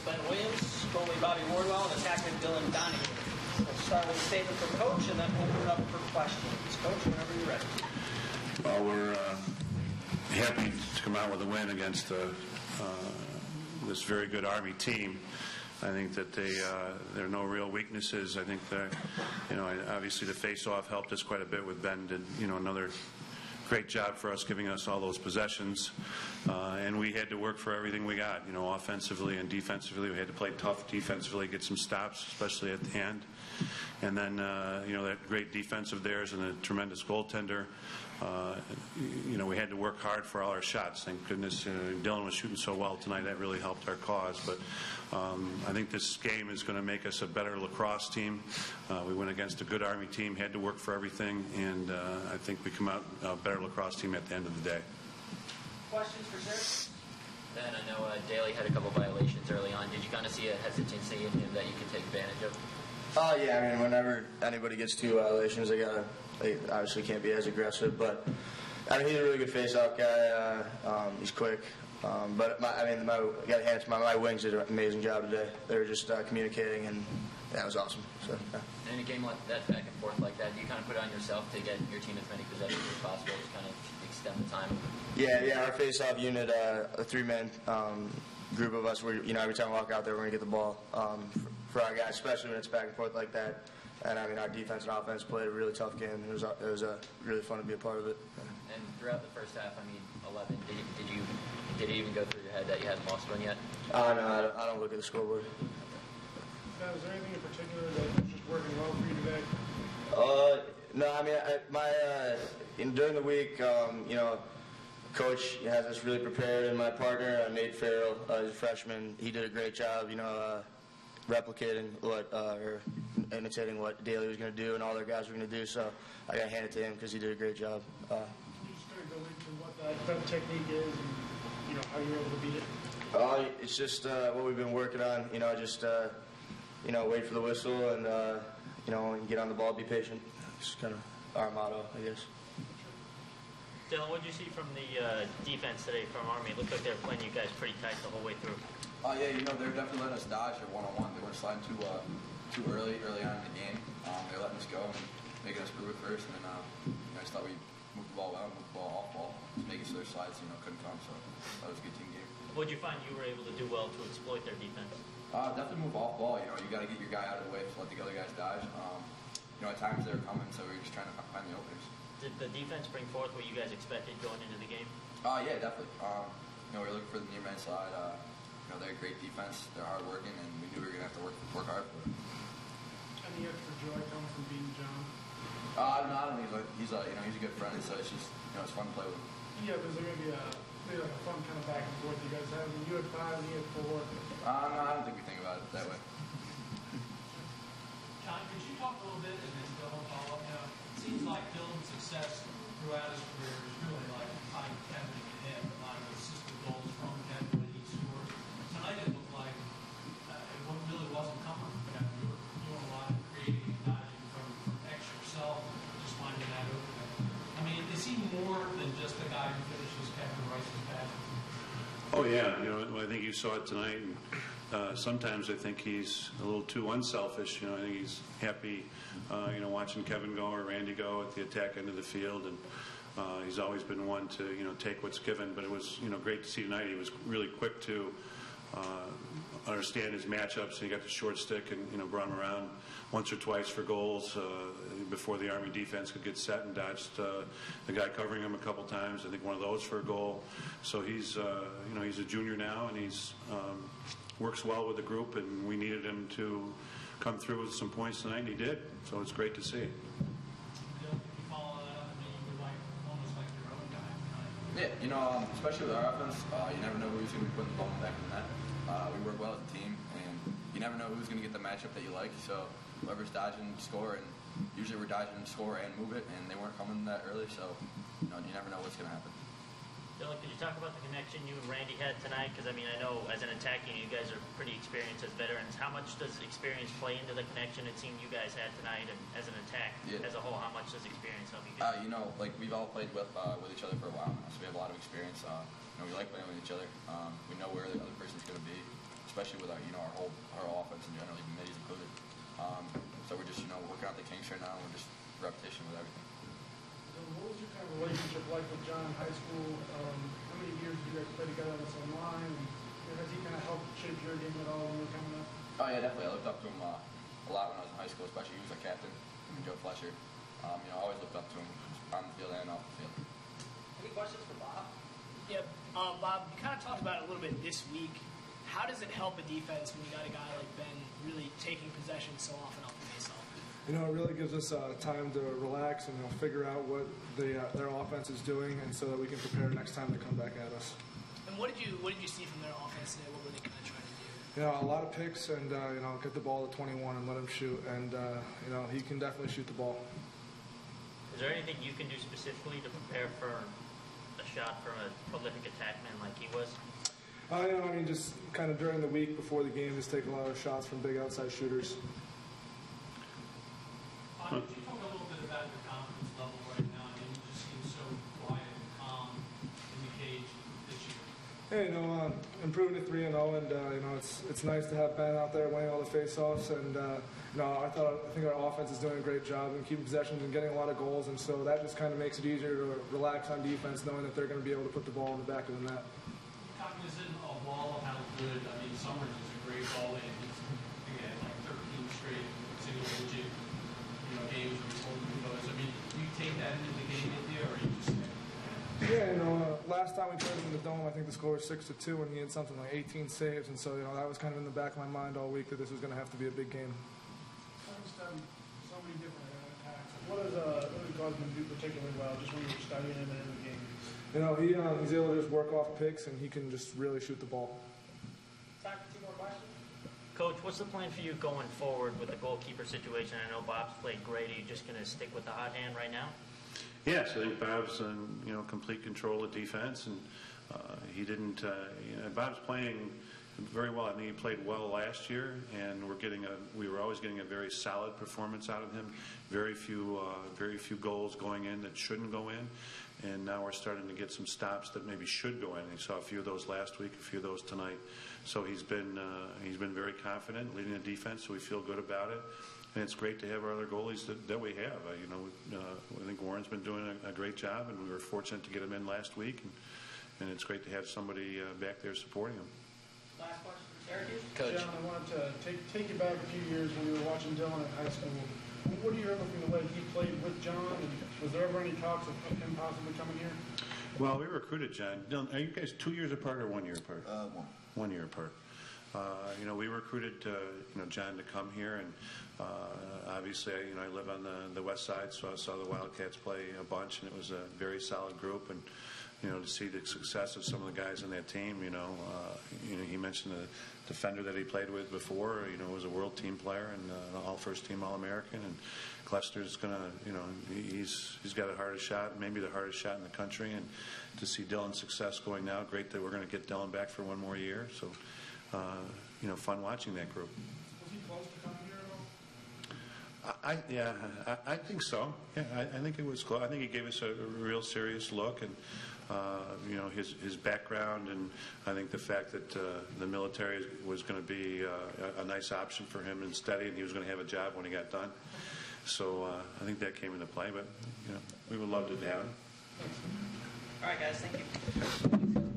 Ben Williams, goalie Bobby Wardwell, and attacker Dylan Donahue. We'll start with a statement from Coach and then open it up for questions. Coach, whenever you're ready. Well, we're happy to come out with a win against this very good Army team. I think that there are no real weaknesses. I think that, obviously the face-off helped us quite a bit with Ben. Did, another great job for us, giving us all those possessions. And we had to work for everything we got, offensively and defensively. We had to play tough defensively, get some stops, especially at the end. And then, that great defense of theirs and a tremendous goaltender. We had to work hard for all our shots. Thank goodness Dylan was shooting so well tonight. That really helped our cause. But I think this game is going to make us a better lacrosse team. We went against a good Army team, had to work for everything, and I think we come out a better lacrosse team at the end of the day. Questions for Syracuse? Ben, I know Daly had a couple violations early on. Did you kind of see a hesitancy in him that you could take advantage of? Yeah, I mean, whenever anybody gets 2 violations, they obviously can't be as aggressive. But I mean, he's a really good face-off guy. He's quick. But I got to hand it to my wings did an amazing job today. They were just communicating, and that was awesome. So, yeah. And in a game like that, back and forth like that, do you kind of put it on yourself to get your team as many possessions as possible, to kind of extend the time? Yeah. Our face-off unit, a 3-man group of us. Every time we walk out there, we're gonna get the ball for our guys, especially when it's back and forth like that. And I mean, our defense and offense played a really tough game. It was really fun to be a part of it. And throughout the first half, 11, did it even go through your head that you hadn't lost one yet? No, I don't look at the scoreboard. Now, is there anything in particular that was just working well for you today? No, I mean, during the week, Coach has us really prepared, and my partner, Nate Farrell, he's a freshman. He did a great job, replicating or imitating what Daly was going to do and all their guys were going to do. So I got to hand it to him because he did a great job. Can you just kind of go into what that technique is and how you're able to beat it? It's just what we've been working on. Wait for the whistle and and get on the ball, be patient. It's kind of our motto, I guess. Dylan, what did you see from the defense today from Army? It looked like they were playing you guys pretty tight the whole way through. Yeah, they were definitely letting us dodge at one-on-one. They weren't sliding too early on in the game. They were letting us go and making us prove it first. And then I just thought we moved the ball well, moved the ball off ball, just making sure their slides couldn't come. So that was a good team game. What did you find you were able to do well to exploit their defense? Definitely move off ball. You got to get your guy out of the way to let the other guys dodge. At times they were coming, so we were just trying to find the openings. Did the defense bring forth what you guys expected going into the game? Yeah, definitely. We were looking for the near man slide. They're a great defense. They're hard working, and we knew we were gonna have to work hard for it. Any extra joy coming from beating John? No, I don't think he's a good friend, so it's just it's fun to play with him. Yeah, but is there gonna be a fun kind of back and forth you guys have? You had 5 and he had 4. No, I don't think we think about it that way. John, could you talk a little bit, and then Dylan follow up? It seems like Dylan's success throughout his career is really like tying Kevin and him, a lot of assistant goals from Kevin when he scored. Tonight it looked like it really wasn't coming from Kevin. You were doing a lot of creating and dodging from X yourself, just finding that opening. Is he more than just the guy who finishes Kevin Rice's pass? Oh yeah, I think you saw it tonight. And, sometimes I think he's a little too unselfish. I think he's happy, watching Kevin go or Randy go at the attack end of the field, and he's always been one to take what's given. But it was great to see tonight. He was really quick to understand his matchups. He got the short stick and brought him around once or twice for goals before the Army defense could get set, and dodged the guy covering him a couple times. I think one of those for a goal. So he's he's a junior now, and he's works well with the group, and we needed him to come through with some points tonight, and he did. So it's great to see. Yeah, especially with our offense, you never know who's going to be putting the ball back in the net. We work well as a team, and you never know who's going to get the matchup that you like. So whoever's dodging, score, and usually we're dodging, score, and move it, and they weren't coming that early, so you never know what's going to happen. Dylan, could you talk about the connection you and Randy had tonight? Because, I know as an attacking, you guys are pretty experienced as veterans. How much does experience play into the connection it seemed you guys had tonight? And as an attack, as a whole, how much does experience help you guys? We've all played with each other for a while now, so we have a lot of experience. We like playing with each other. We know where the other person's going to be, especially with our offense and generally middies included. So we're just working out the kinks right now. And we're just repetition with everything. So what was your kind of relationship like with John in high school? How many years did you guys play together on the same line? And has he kind of helped shape your game at all when you were coming up? Oh yeah, definitely. I looked up to him a lot when I was in high school, especially he was a captain. Him and Joe Fletcher. I always looked up to him on the field and off the field. Any questions for Bob? Yeah, Bob, you kind of talked about it a little bit this week. How does it help a defense when you got a guy like Ben really taking possession so often off the faceoff? It really gives us time to relax and figure out what their offense is doing, and so that we can prepare next time they come back at us. And what did you see from their offense today? What were they kind of trying to do? A lot of picks and get the ball to 21 and let him shoot, and he can definitely shoot the ball. Is there anything you can do specifically to prepare for a shot from a prolific attackman like he was? Just kind of during the week before the game, just take a lot of shots from big outside shooters. Could you talk a little bit about your confidence level right now? I mean, you just seem so quiet and calm in the cage this year. Hey, improving to 3-0, and it's nice to have Ben out there winning all the faceoffs, and I think our offense is doing a great job in keeping possessions and getting a lot of goals, and so that just kind of makes it easier to relax on defense, knowing that they're going to be able to put the ball in the back of the net. Cognizant of all of how good, Summers is a great goalie, and he's again like 13 straight single-digit games where he's holding those. Do you take that into the game with you, or you just? Yeah, last time we played in the Dome, I think the score was 6-2, and he had something like 18 saves, and so that was kind of in the back of my mind all week that this was going to have to be a big game. So many different attacks. What does Gosman do particularly well, just when you were studying him and in the game? He's able to just work off picks, and he can just really shoot the ball. Time for 2 more questions. Coach, what's the plan for you going forward with the goalkeeper situation? I know Bob's played great. Are you just going to stick with the hot hand right now? Yes, I think Bob's in complete control of defense, and he didn't. Bob's playing very well. I think he played well last year, and we were always getting a very solid performance out of him. Very few goals going in that shouldn't go in, and now we're starting to get some stops that maybe should go in. You saw a few of those last week, a few of those tonight. So he's been very confident leading the defense. So we feel good about it. And it's great to have our other goalies that we have. I think Warren's been doing a great job, and we were fortunate to get him in last week. And it's great to have somebody back there supporting him. Last question for Syracuse. Coach. John, I wanted to take you back a few years when you were watching Dylan in high school. What do you remember from the way he played with John? And was there ever any talks of him possibly coming here? Well, we recruited John. Dylan, are you guys 2 years apart or 1 year apart? 1 year apart. We recruited John to come here, and obviously I live on the west side, so I saw the Wildcats play a bunch, and it was a very solid group. And to see the success of some of the guys on that team, he mentioned the defender that he played with before, was a world team player and all first team All-American, and Klester's gonna, he's got the hardest shot, maybe the hardest shot in the country, and to see Dylan's success going now, great that we're going to get Dylan back for 1 more year. So, fun watching that group. Was he close to coming here at all? I think so. Yeah, I think it was close. I think he gave us a real serious look, and his background, and I think the fact that the military was going to be a nice option for him and steady, and he was going to have a job when he got done. So I think that came into play, but we would love to have him. All right, guys. Thank you.